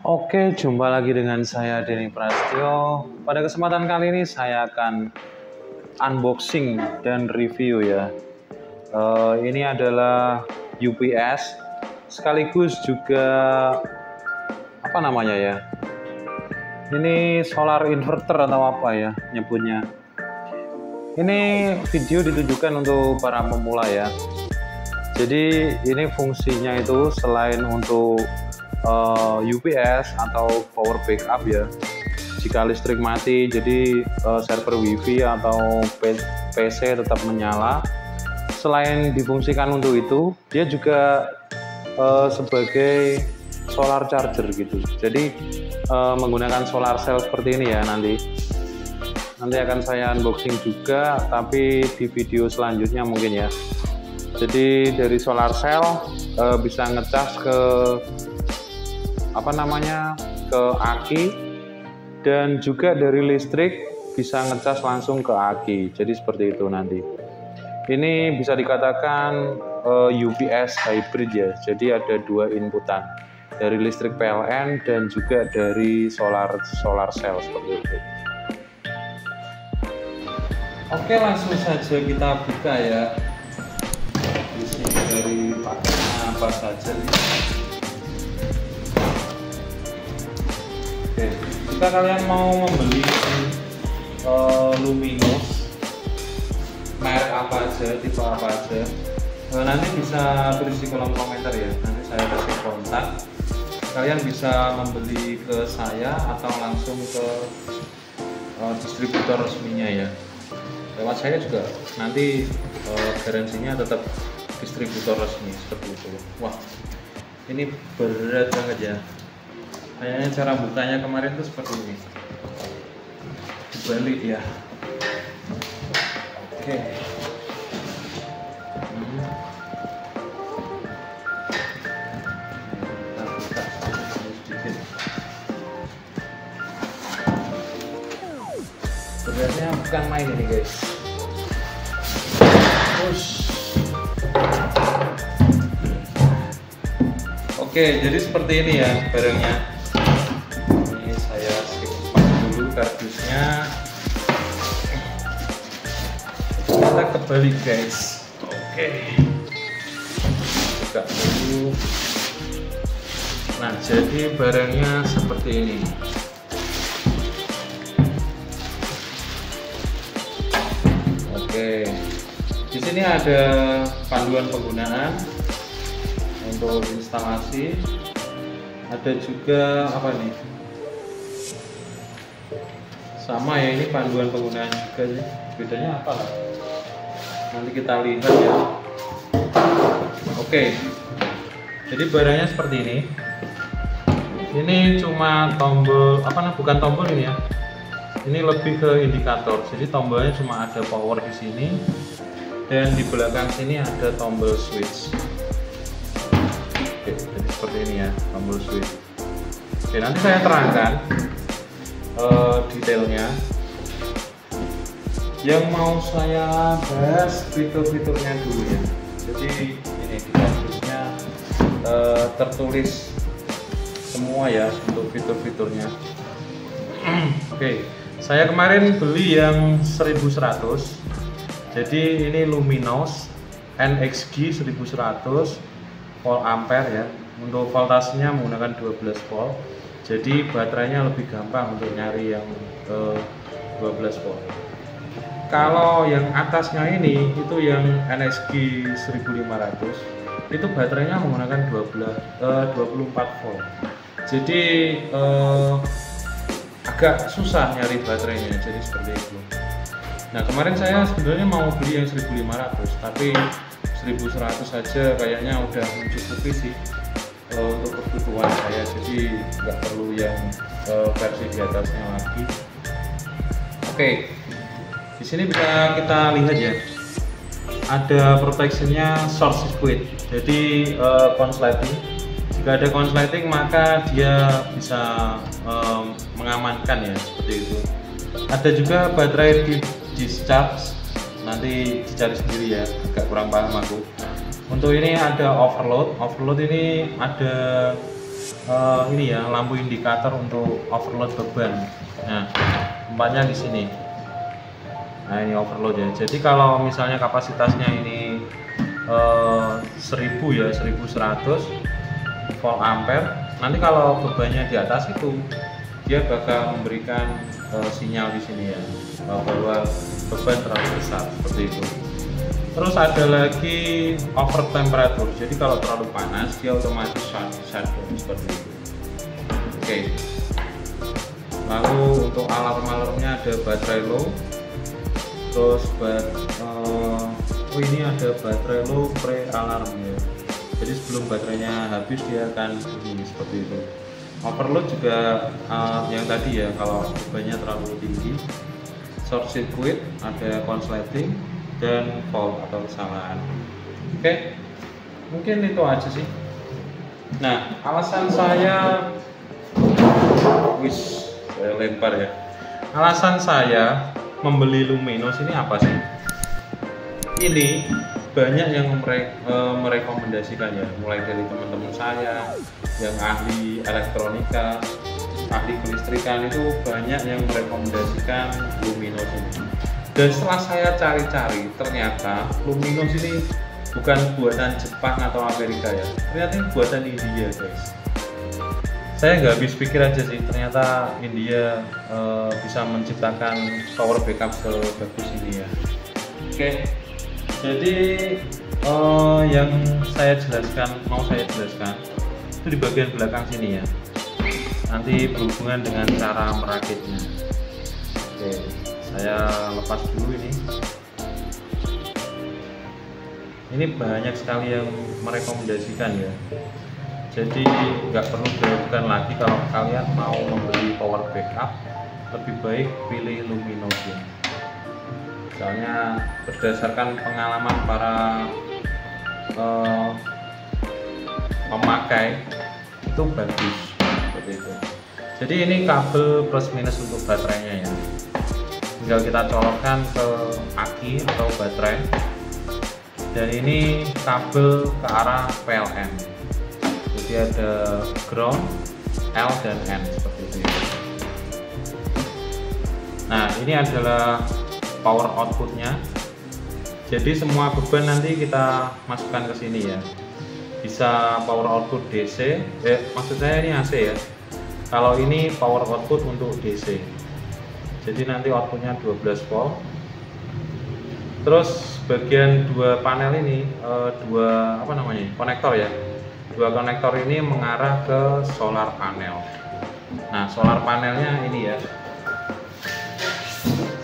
Oke, jumpa lagi dengan saya Denny Prasetyo. Pada kesempatan kali ini saya akan unboxing dan review ya. Ini adalah UPS, sekaligus juga apa namanya ya? Ini solar inverter atau apa ya nyebutnya? Ini video ditujukan untuk para pemula ya. Jadi ini fungsinya itu selain untuk UPS atau power backup ya, jika listrik mati jadi server wifi atau PC tetap menyala. Selain difungsikan untuk itu, dia juga sebagai solar charger gitu. Jadi menggunakan solar cell seperti ini ya. Nanti akan saya unboxing juga, tapi di video selanjutnya mungkin ya. Jadi dari solar cell bisa ngecas ke ke aki, dan juga dari listrik bisa ngecas langsung ke aki. Jadi seperti itu nanti. Ini bisa dikatakan UPS hybrid ya. Jadi ada dua inputan, dari listrik PLN dan juga dari solar cell seperti itu. Oke, langsung saja kita buka ya. Di sini dari paketnya apa saja nih. Oke, jika kalian mau membeli Luminous, merek apa aja, tipe apa aja, nanti bisa tulis di kolom komentar ya. Nanti saya kasih kontak. Kalian bisa membeli ke saya atau langsung ke distributor resminya ya. Lewat saya juga nanti garansinya tetap distributor resmi seperti itu. Wah, ini berat banget ya. Kayaknya cara bukanya kemarin tuh seperti ini, dibalik ya. Oke. Kita buka sedikit. Sebenarnya bukan main ini guys. Terus. Oke, jadi seperti ini ya barangnya. Kardusnya kita kebalik guys. Oke, buka dulu. Nah, jadi barangnya seperti ini. Oke, di sini ada panduan penggunaan untuk instalasi. Ada juga apa nih? Sama ya, ini panduan penggunaan juga sih. Bedanya apa lah? Nanti kita lihat ya. Oke. Jadi barangnya seperti ini. Ini cuma tombol bukan tombol ini ya. Ini lebih ke indikator. Jadi tombolnya cuma ada power di sini, dan di belakang sini ada tombol switch. Oke, jadi seperti ini ya, tombol switch. Oke, nanti saya terangkan detailnya. Yang mau saya bahas fitur-fiturnya dulu ya. Jadi ini di kardusnya tertulis semua ya untuk fitur-fiturnya. Oke, saya kemarin beli yang 1100. Jadi ini Luminous NXG 1100 volt ampere ya. Untuk voltasenya menggunakan 12 volt. Jadi baterainya lebih gampang untuk nyari yang 12 volt. Kalau yang atasnya ini itu yang NXG 1500, itu baterainya menggunakan 24 volt. Jadi agak susah nyari baterainya, jadi seperti itu. Nah, kemarin saya sebenarnya mau beli yang 1500, tapi 1100 saja kayaknya udah mencukupi sih untuk kebutuhan saya, jadi nggak perlu yang versi di atasnya lagi. Oke, di sini bisa kita lihat ya, ada protectionnya short circuit. Jadi konsleting, jika ada konsleting maka dia bisa mengamankan ya, seperti itu. Ada juga baterai di discharge, nanti dicari sendiri ya, agak kurang paham aku. Untuk ini ada overload ini ada ini ya, lampu indikator untuk overload beban. Nah, tempatnya di sini. Nah, ini overload ya. Jadi kalau misalnya kapasitasnya ini 1000 ya, 1100 volt ampere. Nanti kalau bebannya di atas itu, dia bakal memberikan sinyal di sini ya, bahwa beban terlalu besar seperti itu. Terus ada lagi over temperature. Jadi kalau terlalu panas, dia otomatis shutdown seperti itu. Oke. Lalu untuk alarm-alarmnya ada baterai low. Terus ini ada baterai low pre alarm ya. Jadi sebelum baterainya habis dia akan bunyi seperti itu. Overload juga yang tadi ya, kalau bebannya terlalu tinggi. Short circuit, ada konsleting dan fault atau kesalahan. Oke, mungkin itu aja sih. Nah, alasan saya lempar ya. Alasan saya membeli Luminos ini apa sih? Ini banyak yang merekomendasikan ya, mulai dari teman-teman saya yang ahli elektronika, ahli kelistrikan, itu banyak yang merekomendasikan Luminos ini. Dan setelah saya cari-cari, ternyata Luminos ini bukan buatan Jepang atau Amerika ya, ternyata ini buatan India guys. Saya nggak habis pikir aja sih, ternyata India bisa menciptakan power backup sebagus ini ya. Oke, jadi yang mau saya jelaskan itu di bagian belakang sini ya. Nanti berhubungan dengan cara merakitnya. Oke, saya lepas dulu ini. Ini banyak sekali yang merekomendasikan ya. Jadi nggak perlu diragukan lagi kalau kalian mau membeli power backup, lebih baik pilih Luminos ya. Soalnya berdasarkan pengalaman para pemakai itu bagus seperti itu. Jadi ini kabel plus minus untuk baterainya ya. Tinggal kita colokkan ke aki atau baterai. Dan ini kabel ke arah PLN. Jadi ada ground, L dan N seperti itu ya. Nah, ini adalah power outputnya. Jadi semua beban nanti kita masukkan ke sini ya. Bisa power output DC, maksud saya ini AC ya. Kalau ini power output untuk DC. Jadi nanti outputnya 12 volt. Terus bagian dua panel ini, konektor ya. Dua konektor ini mengarah ke solar panel. Nah, solar panelnya ini ya.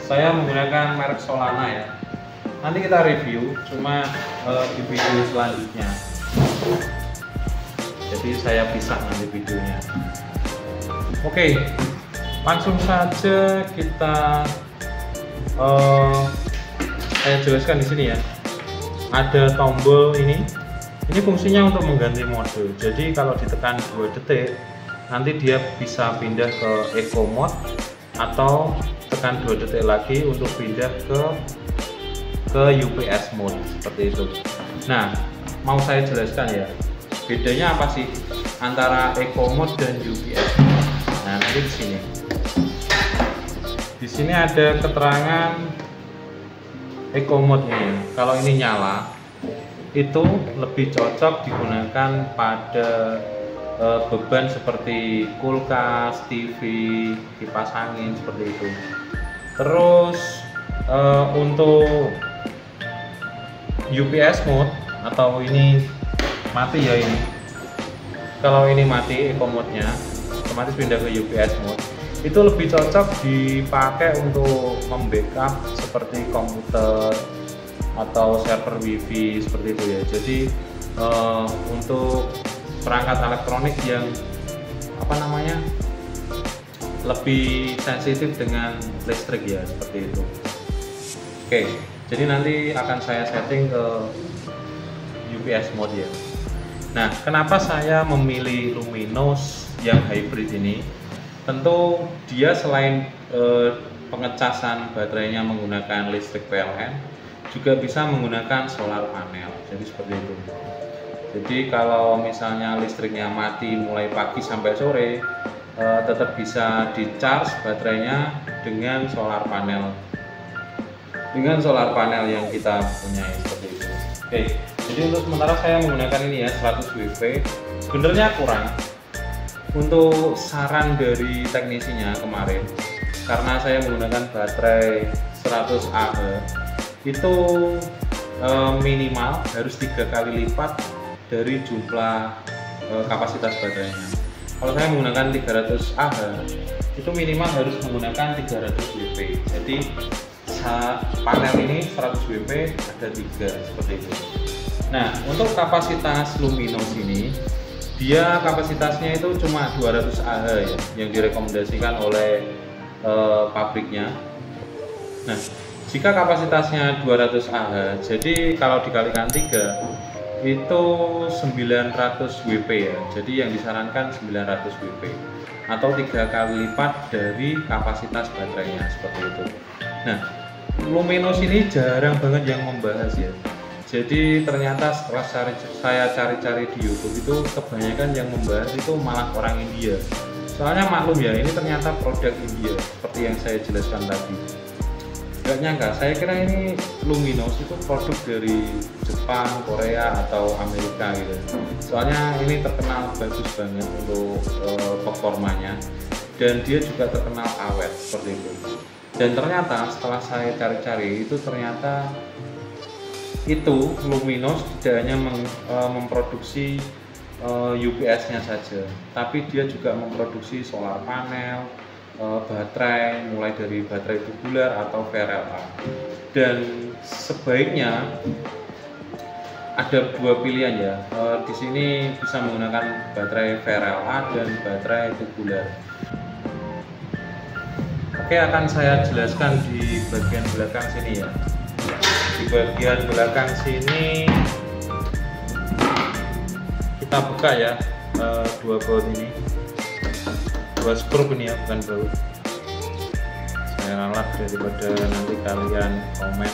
Saya menggunakan merek Solana ya. Nanti kita review, cuma di video selanjutnya. Jadi saya pisah nanti videonya. Oke, langsung saja kita saya jelaskan di sini ya. Ada tombol ini. Ini fungsinya untuk mengganti mode. Jadi kalau ditekan 2 detik, nanti dia bisa pindah ke eco mode atau tekan 2 detik lagi untuk pindah ke UPS mode seperti itu. Nah, mau saya jelaskan ya, bedanya apa sih antara eco mode dan UPS mode? Nah, nanti di sini. Di sini ada keterangan eco mode ini. Kalau ini nyala, itu lebih cocok digunakan pada beban seperti kulkas, TV, kipas angin seperti itu. Terus untuk UPS mode atau ini mati ya ini. Kalau ini mati eco mode-nya, otomatis pindah ke UPS mode. Itu lebih cocok dipakai untuk membackup seperti komputer atau server wifi seperti itu ya. Jadi untuk perangkat elektronik yang lebih sensitif dengan listrik ya, seperti itu. Oke, jadi nanti akan saya setting ke UPS mode ya. Nah, kenapa saya memilih Luminos yang hybrid ini? Tentu dia selain pengecasan baterainya menggunakan listrik PLN, juga bisa menggunakan solar panel. Jadi seperti itu. Jadi kalau misalnya listriknya mati mulai pagi sampai sore, tetap bisa di-charge baterainya dengan solar panel. Dengan solar panel yang kita punya seperti itu. Oke, jadi untuk sementara saya menggunakan ini ya 100 WP. Sebenarnya kurang. Untuk saran dari teknisinya kemarin, karena saya menggunakan baterai 100 Ah, itu minimal harus 3 kali lipat dari jumlah kapasitas baterainya. Kalau saya menggunakan 300 Ah, itu minimal harus menggunakan 300 WP. Jadi panel ini 100 WP ada 3 seperti itu. Nah, untuk kapasitas Luminos ini, dia kapasitasnya itu cuma 200 Ah ya, yang direkomendasikan oleh pabriknya. Nah, jika kapasitasnya 200 Ah, jadi kalau dikalikan 3 itu 900 WP ya. Jadi yang disarankan 900 WP atau 3 kali lipat dari kapasitas baterainya seperti itu. Nah, Luminos ini jarang banget yang membahas ya. Jadi ternyata setelah saya cari-cari di YouTube itu kebanyakan yang membahas itu malah orang India. Soalnya maklum ya, ini ternyata produk India seperti yang saya jelaskan tadi. Gak nyangka, saya kira ini Luminos itu produk dari Jepang, Korea atau Amerika gitu. Soalnya ini terkenal bagus banget untuk performanya, dan dia juga terkenal awet seperti itu. Dan ternyata setelah saya cari-cari itu ternyata itu Luminos tidak hanya memproduksi UPS-nya saja, tapi dia juga memproduksi solar panel, baterai, mulai dari baterai tubular atau VRLA. Dan sebaiknya ada 2 pilihan ya. Di sini bisa menggunakan baterai VRLA dan baterai tubular. Oke, akan saya jelaskan di bagian belakang sini ya. Di bagian belakang sini kita buka ya, 2 baut ini, 2 skrup ini ya, bukan baut. Saya ralat daripada nanti kalian komen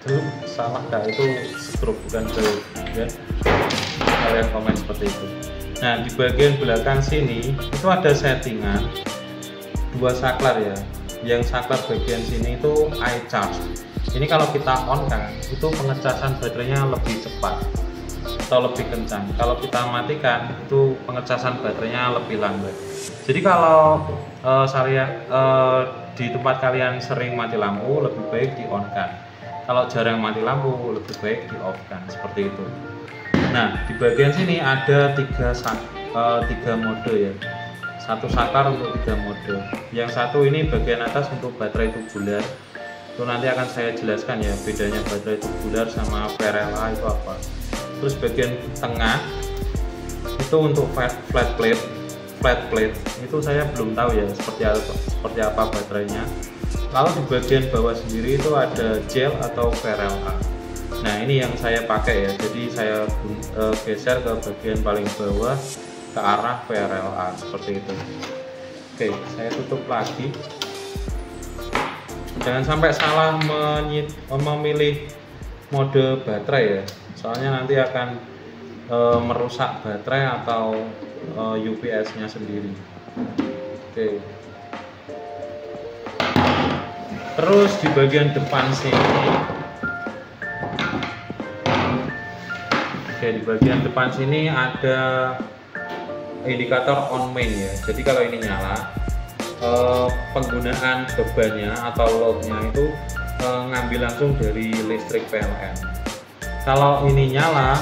itu salah kah, itu skrup bukan baut ya, kalian komen seperti itu. Nah, di bagian belakang sini itu ada settingan 2 saklar ya. Yang saklar bagian sini itu iCharge. Ini kalau kita on kan, itu pengecasan baterainya lebih cepat atau lebih kencang. Kalau kita matikan, itu pengecasan baterainya lebih lambat. Jadi kalau di tempat kalian sering mati lampu, lebih baik di on kan. Kalau jarang mati lampu, lebih baik di off kan, seperti itu. Nah, di bagian sini ada 3 mode ya. 1 saklar untuk 3 mode. Yang satu ini bagian atas untuk baterai tubular. Itu nanti akan saya jelaskan ya, bedanya baterai tubular sama VRLA itu apa. Terus bagian tengah itu untuk flat plate itu saya belum tahu ya seperti apa baterainya. Lalu di bagian bawah sendiri itu ada gel atau VRLA. Nah, ini yang saya pakai ya. Jadi saya geser ke bagian paling bawah ke arah VRLA seperti itu. Oke, saya tutup lagi. Jangan sampai salah memilih mode baterai ya, soalnya nanti akan merusak baterai atau UPS-nya sendiri. Oke. Terus di bagian depan sini, di bagian depan sini ada indikator on main ya. Jadi kalau ini nyala, penggunaan bebannya atau loadnya itu ngambil langsung dari listrik PLN. Kalau ini nyala,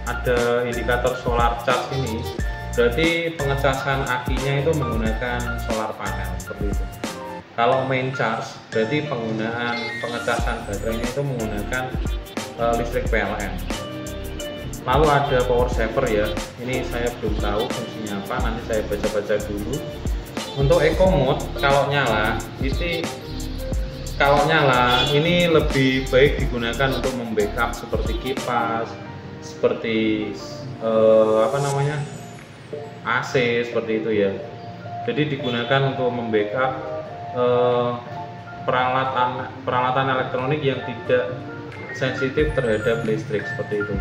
ada indikator solar charge ini, berarti pengecasan akinya itu menggunakan solar panel seperti itu. Kalau main charge, berarti pengecasan baterainya itu menggunakan listrik PLN. Lalu ada power saver ya, ini saya belum tahu fungsinya apa, nanti saya baca-baca dulu. Untuk eco mode kalau nyala ini lebih baik digunakan untuk membackup seperti kipas, seperti AC seperti itu ya. Jadi digunakan untuk membackup peralatan elektronik yang tidak sensitif terhadap listrik seperti itu.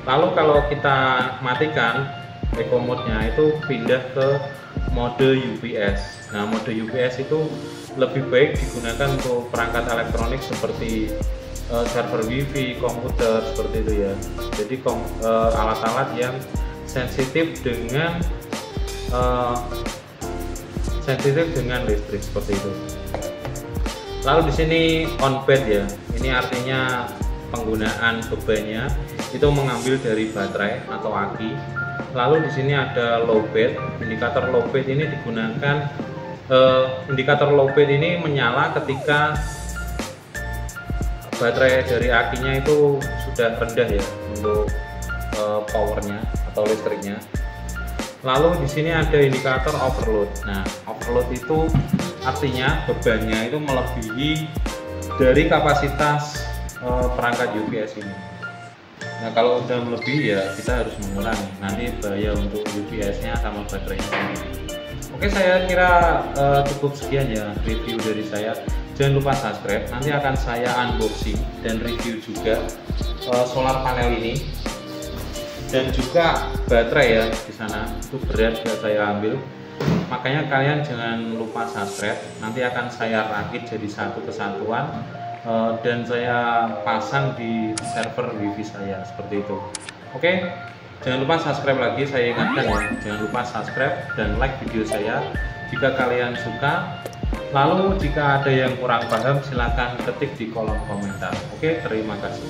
Lalu kalau kita matikan eco mode-nya itu pindah ke mode UPS. Nah, mode UPS itu lebih baik digunakan untuk perangkat elektronik seperti server WiFi, komputer seperti itu ya. Jadi alat-alat yang sensitif dengan listrik seperti itu. Lalu di sini on bed ya. Ini artinya penggunaan bebannya itu mengambil dari baterai atau aki. Lalu di sini ada low bed. Indikator low bed ini digunakan, indikator low bed ini menyala ketika baterai dari akinya itu sudah rendah ya untuk powernya atau listriknya. Lalu di sini ada indikator overload. Nah, overload itu artinya bebannya itu melebihi dari kapasitas perangkat UPS ini. Nah, kalau udah melebihi ya kita harus mengurangi. Nanti bahaya untuk UPS-nya sama baterainya. Oke, saya kira cukup sekian ya review dari saya. Jangan lupa subscribe. Nanti akan saya unboxing dan review juga solar panel ini. Dan juga baterai ya di sana itu berat gak saya ambil, makanya kalian jangan lupa subscribe. Nanti akan saya rakit jadi satu kesatuan dan saya pasang di server wifi saya seperti itu. Oke, jangan lupa subscribe lagi, saya ingatkan ya, jangan lupa subscribe dan like video saya jika kalian suka. Lalu jika ada yang kurang paham silahkan ketik di kolom komentar. Oke, terima kasih.